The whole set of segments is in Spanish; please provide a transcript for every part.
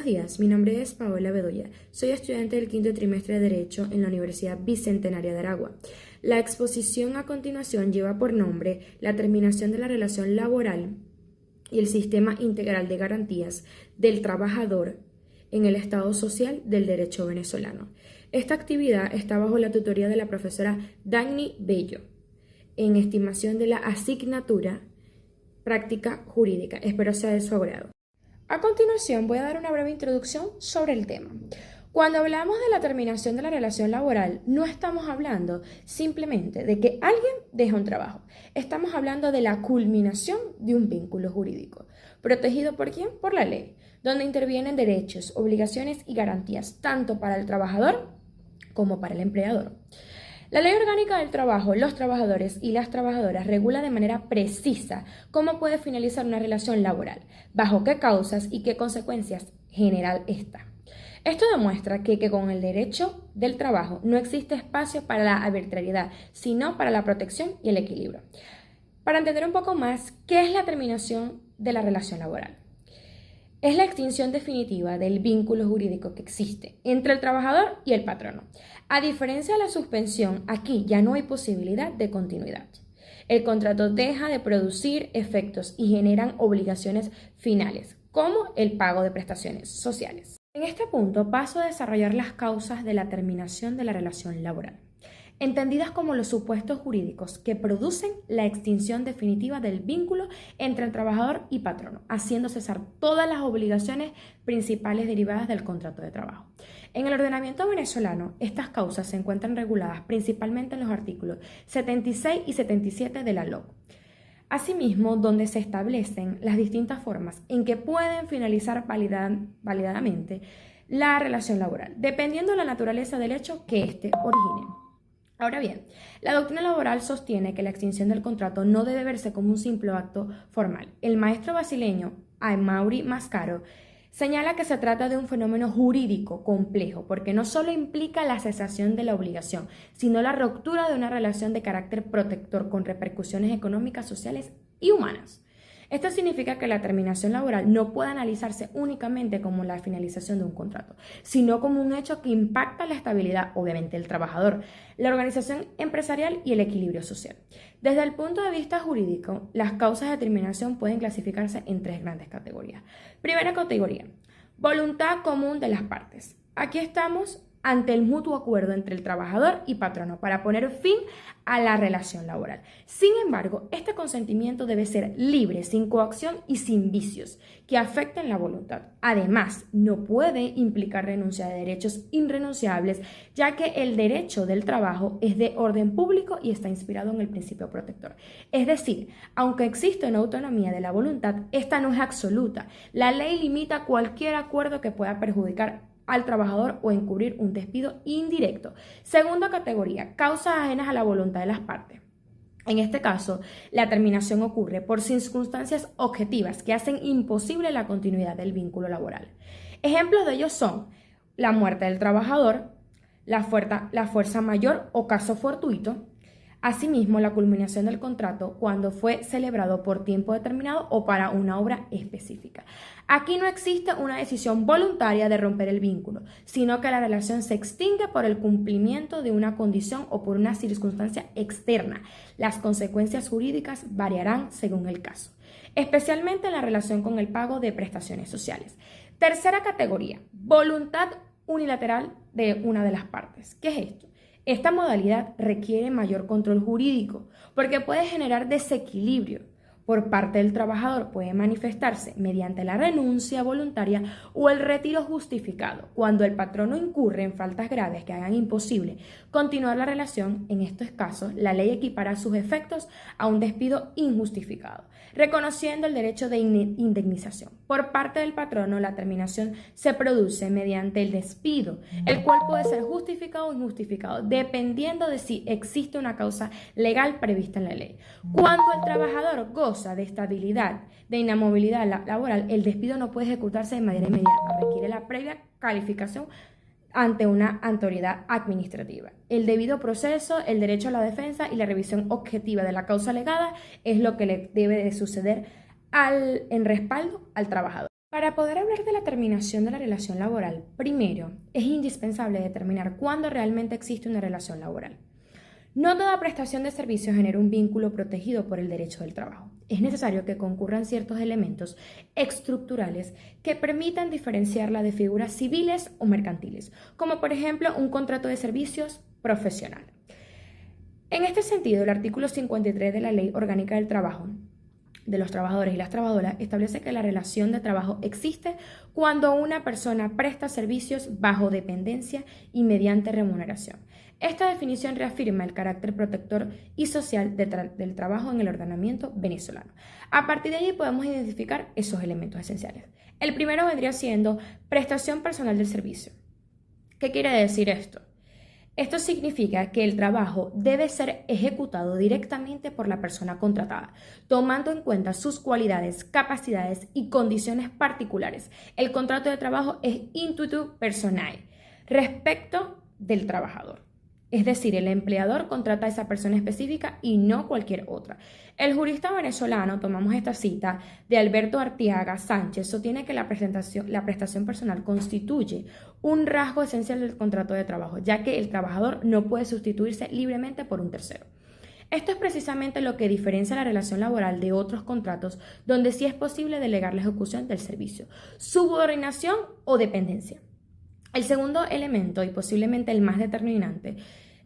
Buenos días, mi nombre es Paola Bedoya. Soy estudiante del quinto trimestre de Derecho en la Universidad Bicentenaria de Aragua. La exposición a continuación lleva por nombre la terminación de la relación laboral y el sistema integral de garantías del trabajador en el Estado social del derecho venezolano. Esta actividad está bajo la tutoría de la profesora Dagny Bello, en estimación de la asignatura Práctica Jurídica. Espero sea de su agrado. A continuación voy a dar una breve introducción sobre el tema. Cuando hablamos de la terminación de la relación laboral, no estamos hablando simplemente de que alguien deja un trabajo. Estamos hablando de la culminación de un vínculo jurídico. ¿Protegido por quién? Por la ley, donde intervienen derechos, obligaciones y garantías tanto para el trabajador como para el empleador. La Ley Orgánica del Trabajo, los trabajadores y las trabajadoras regula de manera precisa cómo puede finalizar una relación laboral, bajo qué causas y qué consecuencias general está. Esto demuestra que con el derecho del trabajo no existe espacio para la arbitrariedad, sino para la protección y el equilibrio. Para entender un poco más, ¿qué es la terminación de la relación laboral? Es la extinción definitiva del vínculo jurídico que existe entre el trabajador y el patrono. A diferencia de la suspensión, aquí ya no hay posibilidad de continuidad. El contrato deja de producir efectos y generan obligaciones finales, como el pago de prestaciones sociales. En este punto paso a desarrollar las causas de la terminación de la relación laboral, entendidas como los supuestos jurídicos que producen la extinción definitiva del vínculo entre el trabajador y patrono, haciendo cesar todas las obligaciones principales derivadas del contrato de trabajo. En el ordenamiento venezolano, estas causas se encuentran reguladas principalmente en los artículos 76 y 77 de la LOC. Asimismo, donde se establecen las distintas formas en que pueden finalizar validadamente la relación laboral, dependiendo de la naturaleza del hecho que éste origine. Ahora bien, la doctrina laboral sostiene que la extinción del contrato no debe verse como un simple acto formal. El maestro brasileño Amaury Mascaro señala que se trata de un fenómeno jurídico complejo porque no solo implica la cesación de la obligación, sino la ruptura de una relación de carácter protector con repercusiones económicas, sociales y humanas. Esto significa que la terminación laboral no puede analizarse únicamente como la finalización de un contrato, sino como un hecho que impacta la estabilidad, obviamente, del trabajador, la organización empresarial y el equilibrio social. Desde el punto de vista jurídico, las causas de terminación pueden clasificarse en tres grandes categorías. Primera categoría, voluntad común de las partes. Aquí estamos ante el mutuo acuerdo entre el trabajador y patrono para poner fin a la relación laboral. Sin embargo, este consentimiento debe ser libre, sin coacción y sin vicios que afecten la voluntad. Además, no puede implicar renuncia de derechos irrenunciables, ya que el derecho del trabajo es de orden público y está inspirado en el principio protector. Es decir, aunque existe una autonomía de la voluntad, esta no es absoluta. La ley limita cualquier acuerdo que pueda perjudicar al trabajador o encubrir un despido indirecto. Segunda categoría, causas ajenas a la voluntad de las partes. En este caso, la terminación ocurre por circunstancias objetivas que hacen imposible la continuidad del vínculo laboral. Ejemplos de ellos son la muerte del trabajador, la fuerza mayor o caso fortuito. Asimismo, la culminación del contrato cuando fue celebrado por tiempo determinado o para una obra específica. Aquí no existe una decisión voluntaria de romper el vínculo, sino que la relación se extingue por el cumplimiento de una condición o por una circunstancia externa. Las consecuencias jurídicas variarán según el caso, especialmente en la relación con el pago de prestaciones sociales. Tercera categoría, voluntad unilateral de una de las partes. ¿Qué es esto? Esta modalidad requiere mayor control jurídico porque puede generar desequilibrio por parte del trabajador, puede manifestarse mediante la renuncia voluntaria o el retiro justificado. Cuando el patrono incurre en faltas graves que hagan imposible continuar la relación, en estos casos, la ley equipara sus efectos a un despido injustificado, reconociendo el derecho de indemnización. Por parte del patrono, la terminación se produce mediante el despido, el cual puede ser justificado o injustificado, dependiendo de si existe una causa legal prevista en la ley. Cuando el trabajador goza de estabilidad, de inamovilidad laboral, el despido no puede ejecutarse de manera inmediata, requiere la previa calificación ante una autoridad administrativa. El debido proceso, el derecho a la defensa y la revisión objetiva de la causa alegada es lo que le debe de suceder en respaldo al trabajador. Para poder hablar de la terminación de la relación laboral, primero es indispensable determinar cuándo realmente existe una relación laboral. No toda prestación de servicios genera un vínculo protegido por el derecho del trabajo. Es necesario que concurran ciertos elementos estructurales que permitan diferenciarla de figuras civiles o mercantiles, como por ejemplo un contrato de servicios profesional. En este sentido, el artículo 53 de la Ley Orgánica del Trabajo de los trabajadores y las trabajadoras establece que la relación de trabajo existe cuando una persona presta servicios bajo dependencia y mediante remuneración. Esta definición reafirma el carácter protector y social del trabajo en el ordenamiento venezolano. A partir de allí podemos identificar esos elementos esenciales. El primero vendría siendo prestación personal del servicio. ¿Qué quiere decir esto? Esto significa que el trabajo debe ser ejecutado directamente por la persona contratada, tomando en cuenta sus cualidades, capacidades y condiciones particulares. El contrato de trabajo es intuitu personae, respecto del trabajador. Es decir, el empleador contrata a esa persona específica y no cualquier otra. El jurista venezolano, tomamos esta cita de Alberto Artiaga Sánchez, sostiene que la prestación personal constituye un rasgo esencial del contrato de trabajo, ya que el trabajador no puede sustituirse libremente por un tercero. Esto es precisamente lo que diferencia la relación laboral de otros contratos donde sí es posible delegar la ejecución del servicio, subordinación o dependencia. El segundo elemento, y posiblemente el más determinante,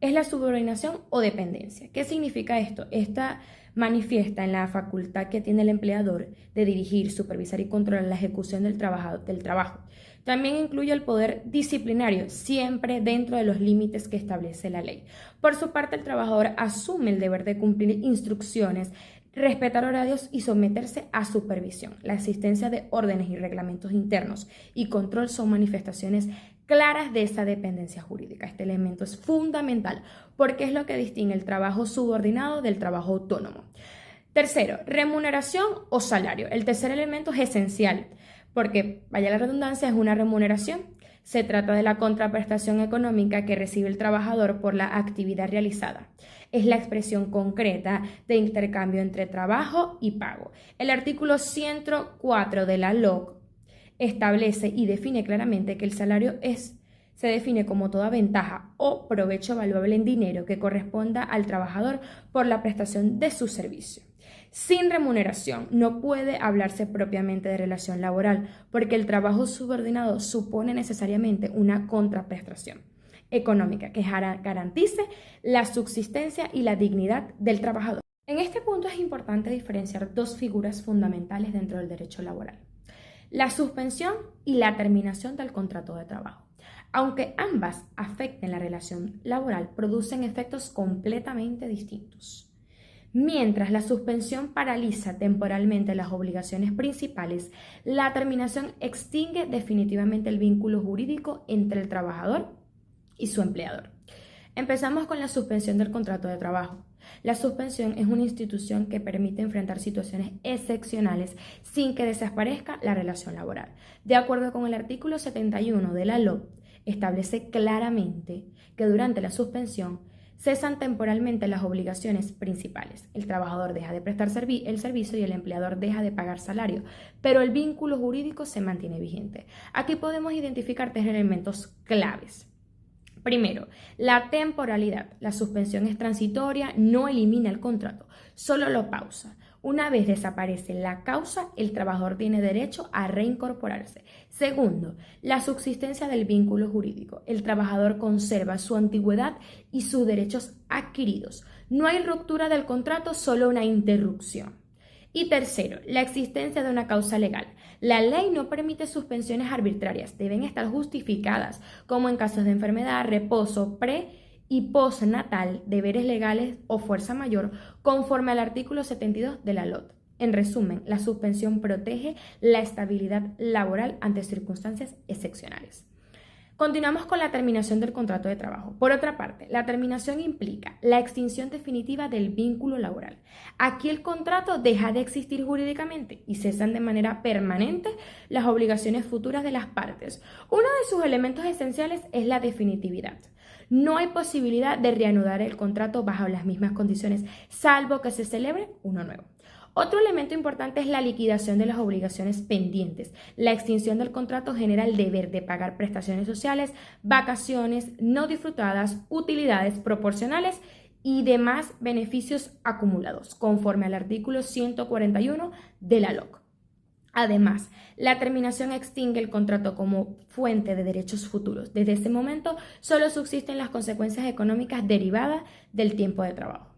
es la subordinación o dependencia. ¿Qué significa esto? Esta manifiesta en la facultad que tiene el empleador de dirigir, supervisar y controlar la ejecución del trabajo. También incluye el poder disciplinario, siempre dentro de los límites que establece la ley. Por su parte, el trabajador asume el deber de cumplir instrucciones, respetar horarios y someterse a supervisión. La existencia de órdenes y reglamentos internos y control son manifestaciones claras de esa dependencia jurídica. Este elemento es fundamental porque es lo que distingue el trabajo subordinado del trabajo autónomo. Tercero, remuneración o salario. El tercer elemento es esencial porque, vaya la redundancia, es una remuneración. Se trata de la contraprestación económica que recibe el trabajador por la actividad realizada. Es la expresión concreta de intercambio entre trabajo y pago. El artículo 104 de la LOC establece y define claramente que el salario se define como toda ventaja o provecho valuable en dinero que corresponda al trabajador por la prestación de su servicio. Sin remuneración no puede hablarse propiamente de relación laboral porque el trabajo subordinado supone necesariamente una contraprestación económica que garantice la subsistencia y la dignidad del trabajador. En este punto es importante diferenciar dos figuras fundamentales dentro del derecho laboral: la suspensión y la terminación del contrato de trabajo. Aunque ambas afecten la relación laboral, producen efectos completamente distintos. Mientras la suspensión paraliza temporalmente las obligaciones principales, la terminación extingue definitivamente el vínculo jurídico entre el trabajador y su empleador. Empezamos con la suspensión del contrato de trabajo. La suspensión es una institución que permite enfrentar situaciones excepcionales sin que desaparezca la relación laboral. De acuerdo con el artículo 71 de la LOC, establece claramente que durante la suspensión cesan temporalmente las obligaciones principales. El trabajador deja de prestar el servicio y el empleador deja de pagar salario, pero el vínculo jurídico se mantiene vigente. Aquí podemos identificar tres elementos claves. Primero, la temporalidad. La suspensión es transitoria, no elimina el contrato, solo lo pausa. Una vez desaparece la causa, el trabajador tiene derecho a reincorporarse. Segundo, la subsistencia del vínculo jurídico. El trabajador conserva su antigüedad y sus derechos adquiridos. No hay ruptura del contrato, solo una interrupción. Y tercero, la existencia de una causa legal. La ley no permite suspensiones arbitrarias, deben estar justificadas, como en casos de enfermedad, reposo, y postnatal, deberes legales o fuerza mayor, conforme al artículo 72 de la LOT. En resumen, la suspensión protege la estabilidad laboral ante circunstancias excepcionales. Continuamos con la terminación del contrato de trabajo. Por otra parte, la terminación implica la extinción definitiva del vínculo laboral. Aquí el contrato deja de existir jurídicamente y cesan de manera permanente las obligaciones futuras de las partes. Uno de sus elementos esenciales es la definitividad. No hay posibilidad de reanudar el contrato bajo las mismas condiciones, salvo que se celebre uno nuevo. Otro elemento importante es la liquidación de las obligaciones pendientes. La extinción del contrato genera el deber de pagar prestaciones sociales, vacaciones no disfrutadas, utilidades proporcionales y demás beneficios acumulados, conforme al artículo 141 de la LOC. Además, la terminación extingue el contrato como fuente de derechos futuros. Desde ese momento, solo subsisten las consecuencias económicas derivadas del tiempo de trabajo.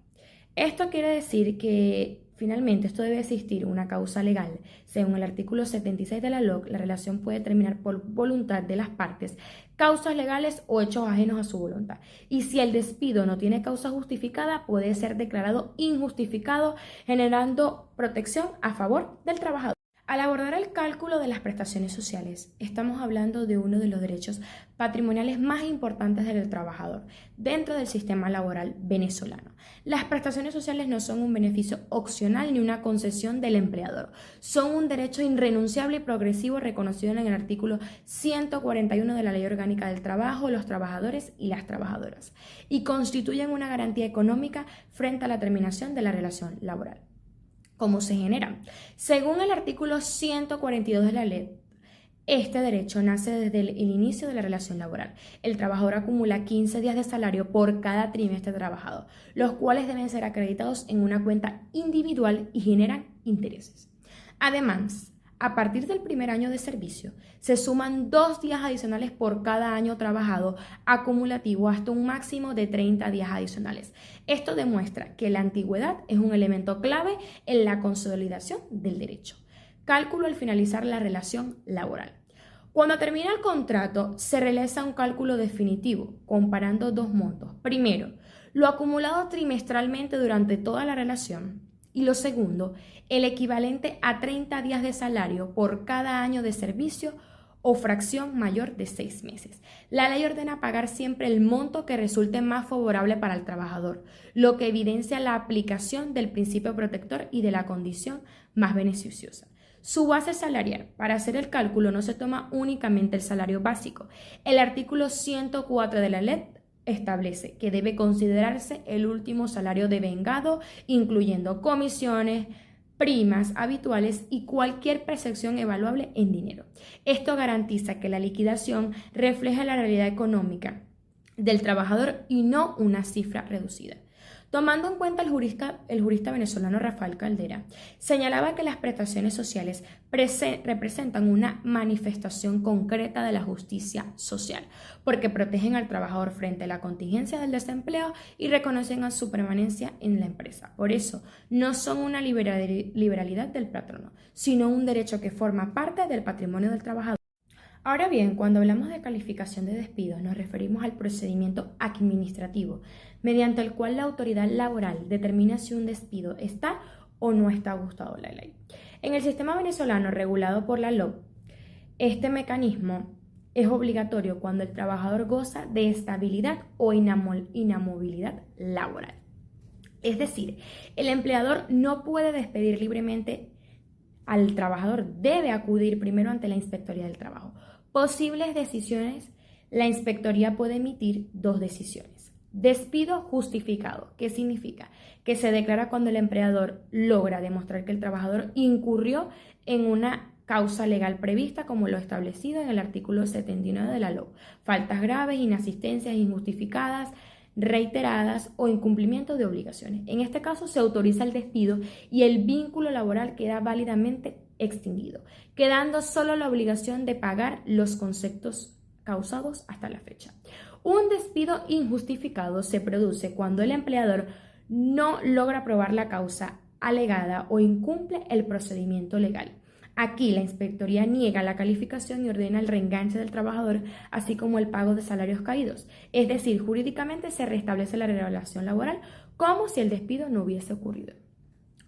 Esto quiere decir que finalmente esto debe existir una causa legal. Según el artículo 76 de la LOC, la relación puede terminar por voluntad de las partes, causas legales o hechos ajenos a su voluntad. Y si el despido no tiene causa justificada, puede ser declarado injustificado, generando protección a favor del trabajador. Al abordar el cálculo de las prestaciones sociales, estamos hablando de uno de los derechos patrimoniales más importantes del trabajador dentro del sistema laboral venezolano. Las prestaciones sociales no son un beneficio opcional ni una concesión del empleador, son un derecho irrenunciable y progresivo reconocido en el artículo 141 de la Ley Orgánica del Trabajo, los trabajadores y las trabajadoras, y constituyen una garantía económica frente a la terminación de la relación laboral. ¿Cómo se generan? Según el artículo 142 de la ley, este derecho nace desde el inicio de la relación laboral. El trabajador acumula 15 días de salario por cada trimestre trabajado, los cuales deben ser acreditados en una cuenta individual y generan intereses. Además, a partir del primer año de servicio, se suman 2 días adicionales por cada año trabajado, acumulativo hasta un máximo de 30 días adicionales. Esto demuestra que la antigüedad es un elemento clave en la consolidación del derecho. Cálculo al finalizar la relación laboral. Cuando termina el contrato, se realiza un cálculo definitivo, comparando dos montos. Primero, lo acumulado trimestralmente durante toda la relación. Y lo segundo, el equivalente a 30 días de salario por cada año de servicio o fracción mayor de 6 meses. La ley ordena pagar siempre el monto que resulte más favorable para el trabajador, lo que evidencia la aplicación del principio protector y de la condición más beneficiosa. Su base salarial. Para hacer el cálculo no se toma únicamente el salario básico. El artículo 104 de la ley establece que debe considerarse el último salario devengado, incluyendo comisiones, primas habituales y cualquier percepción evaluable en dinero. Esto garantiza que la liquidación refleja la realidad económica del trabajador y no una cifra reducida. Tomando en cuenta el jurista venezolano Rafael Caldera, señalaba que las prestaciones sociales representan una manifestación concreta de la justicia social, porque protegen al trabajador frente a la contingencia del desempleo y reconocen a su permanencia en la empresa. Por eso, no son una liberalidad del patrono, sino un derecho que forma parte del patrimonio del trabajador. Ahora bien, cuando hablamos de calificación de despidos, nos referimos al procedimiento administrativo, mediante el cual la autoridad laboral determina si un despido está o no está ajustado a la ley. En el sistema venezolano regulado por la LOC, este mecanismo es obligatorio cuando el trabajador goza de estabilidad o inamovilidad laboral. Es decir, el empleador no puede despedir libremente al trabajador, debe acudir primero ante la Inspectoría del Trabajo. Posibles decisiones, la Inspectoría puede emitir 2 decisiones. Despido justificado, ¿qué significa? Que se declara cuando el empleador logra demostrar que el trabajador incurrió en una causa legal prevista como lo establecido en el artículo 79 de la LOC. Faltas graves, inasistencias injustificadas, reiteradas o incumplimiento de obligaciones. En este caso se autoriza el despido y el vínculo laboral queda válidamente extinguido, quedando solo la obligación de pagar los conceptos causados hasta la fecha. Un despido injustificado se produce cuando el empleador no logra probar la causa alegada o incumple el procedimiento legal. Aquí la Inspectoría niega la calificación y ordena el reenganche del trabajador, así como el pago de salarios caídos. Es decir, jurídicamente se restablece la relación laboral como si el despido no hubiese ocurrido.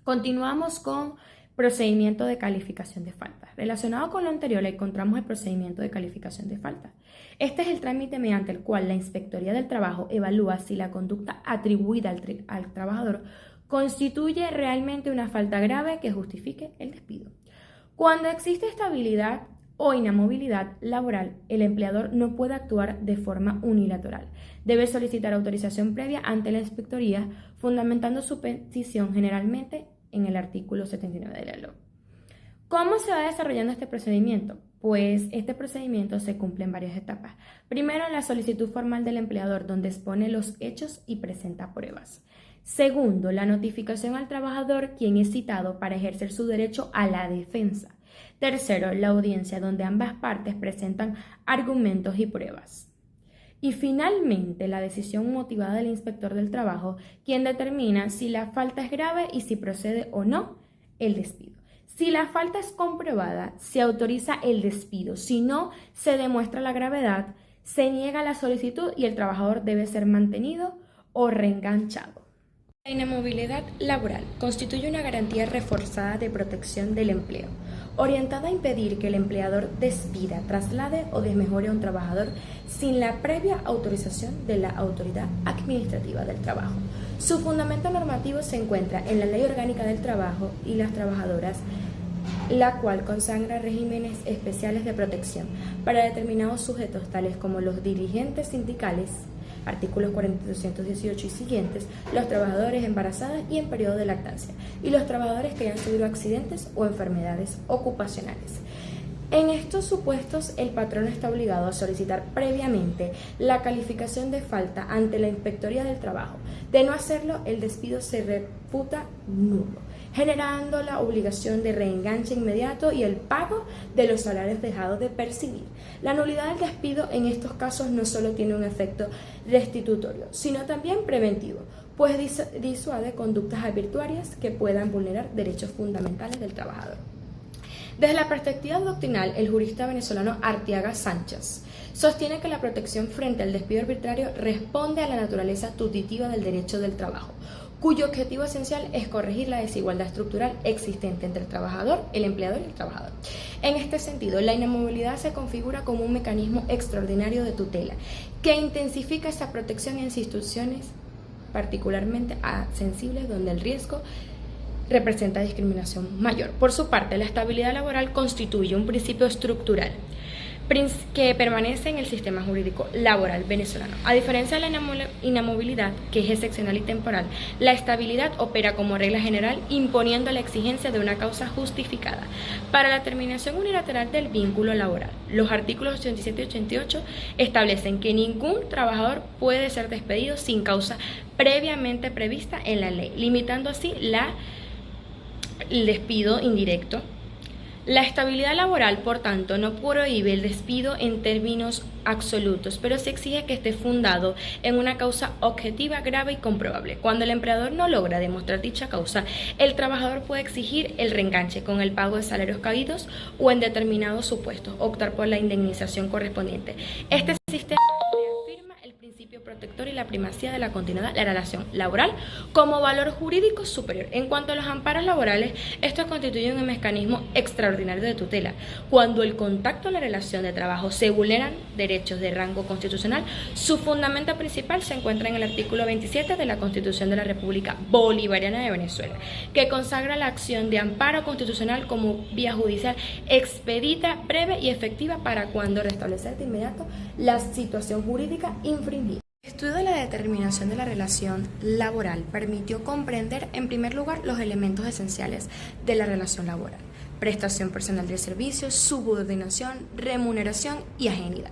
Continuamos con procedimiento de calificación de faltas. Relacionado con lo anterior, encontramos el procedimiento de calificación de faltas. Este es el trámite mediante el cual la Inspectoría del Trabajo evalúa si la conducta atribuida al trabajador constituye realmente una falta grave que justifique el despido. Cuando existe estabilidad o inamovilidad laboral, el empleador no puede actuar de forma unilateral. Debe solicitar autorización previa ante la Inspectoría, fundamentando su petición generalmente en el artículo 79 de la LOA. ¿Cómo se va desarrollando este procedimiento? Pues este procedimiento se cumple en varias etapas. Primero, la solicitud formal del empleador, donde expone los hechos y presenta pruebas. Segundo, la notificación al trabajador, quien es citado para ejercer su derecho a la defensa. Tercero, la audiencia, donde ambas partes presentan argumentos y pruebas. Y finalmente, la decisión motivada del inspector del trabajo, quien determina si la falta es grave y si procede o no el despido. Si la falta es comprobada, se autoriza el despido. Si no se demuestra la gravedad, se niega la solicitud y el trabajador debe ser mantenido o reenganchado. La inamovilidad laboral constituye una garantía reforzada de protección del empleo, orientada a impedir que el empleador despida, traslade o desmejore a un trabajador sin la previa autorización de la autoridad administrativa del trabajo. Su fundamento normativo se encuentra en la Ley Orgánica del Trabajo y las Trabajadoras, la cual consagra regímenes especiales de protección para determinados sujetos tales como los dirigentes sindicales, artículos 218 y siguientes, los trabajadores embarazadas y en periodo de lactancia, y los trabajadores que hayan sufrido accidentes o enfermedades ocupacionales. En estos supuestos, el patrón está obligado a solicitar previamente la calificación de falta ante la Inspectoría del Trabajo. De no hacerlo, el despido se reputa nulo, generando la obligación de reenganche inmediato y el pago de los salarios dejados de percibir. La nulidad del despido en estos casos no solo tiene un efecto restitutorio, sino también preventivo, pues disuade conductas arbitrarias que puedan vulnerar derechos fundamentales del trabajador. Desde la perspectiva doctrinal, el jurista venezolano Arteaga Sánchez sostiene que la protección frente al despido arbitrario responde a la naturaleza tuitiva del derecho del trabajo, cuyo objetivo esencial es corregir la desigualdad estructural existente entre el trabajador, el empleador y el trabajador. En este sentido, la inamovilidad se configura como un mecanismo extraordinario de tutela que intensifica esa protección en instituciones particularmente sensibles donde el riesgo representa discriminación mayor. Por su parte, la estabilidad laboral constituye un principio estructural que permanece en el sistema jurídico laboral venezolano. A diferencia de la inamovilidad, que es excepcional y temporal, la estabilidad opera como regla general imponiendo la exigencia de una causa justificada para la terminación unilateral del vínculo laboral. Los artículos 87 y 88 establecen que ningún trabajador puede ser despedido sin causa previamente prevista en la ley, limitando así el despido indirecto. La estabilidad laboral, por tanto, no prohíbe el despido en términos absolutos, pero se exige que esté fundado en una causa objetiva, grave y comprobable. Cuando el empleador no logra demostrar dicha causa, el trabajador puede exigir el reenganche con el pago de salarios caídos o, en determinados supuestos, optar por la indemnización correspondiente. Este sistema reafirma el principio protector y la primacía de la continuidad de la relación laboral como valor jurídico superior. En cuanto a los amparos laborales, estos constituyen un mecanismo extraordinario de tutela. Cuando el contacto en la relación de trabajo se vulneran derechos de rango constitucional, su fundamento principal se encuentra en el artículo 27 de la Constitución de la República Bolivariana de Venezuela, que consagra la acción de amparo constitucional como vía judicial expedita, breve y efectiva para cuando restablecer de inmediato la situación jurídica infringida. El estudio de la determinación de la relación laboral permitió comprender, en primer lugar, los elementos esenciales de la relación laboral: prestación personal de servicios, subordinación, remuneración y ajenidad,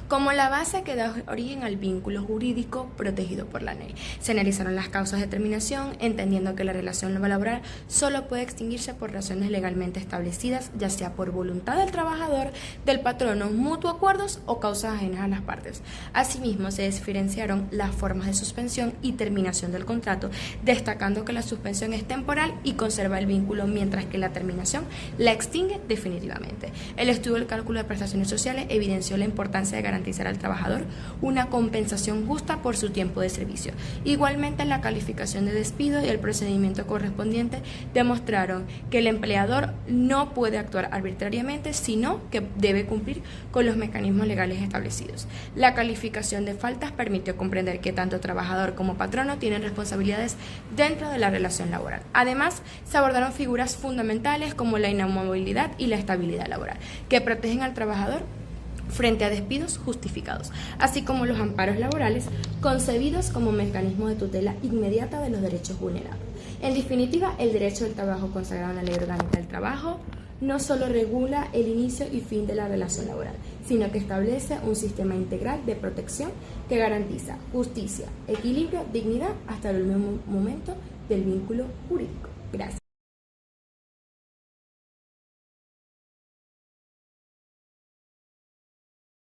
como la base que da origen al vínculo jurídico protegido por la ley. Se analizaron las causas de terminación, entendiendo que la relación laboral solo puede extinguirse por razones legalmente establecidas, ya sea por voluntad del trabajador, del patrono, mutuos acuerdos o causas ajenas a las partes. Asimismo, se diferenciaron las formas de suspensión y terminación del contrato, destacando que la suspensión es temporal y conserva el vínculo, mientras que la terminación la extingue definitivamente. El estudio del cálculo de prestaciones sociales evidenció la importancia de garantizar al trabajador una compensación justa por su tiempo de servicio. Igualmente, la calificación de despido y el procedimiento correspondiente demostraron que el empleador no puede actuar arbitrariamente, sino que debe cumplir con los mecanismos legales establecidos. La calificación de faltas permitió comprender que tanto trabajador como patrono tienen responsabilidades dentro de la relación laboral. Además, se abordaron figuras fundamentales como la inamovilidad y la estabilidad laboral, que protegen al trabajador frente a despidos justificados, así como los amparos laborales concebidos como mecanismo de tutela inmediata de los derechos vulnerados. En definitiva, el derecho del trabajo consagrado en la Ley Orgánica del Trabajo no solo regula el inicio y fin de la relación laboral, sino que establece un sistema integral de protección que garantiza justicia, equilibrio, dignidad hasta el último momento del vínculo jurídico. Gracias.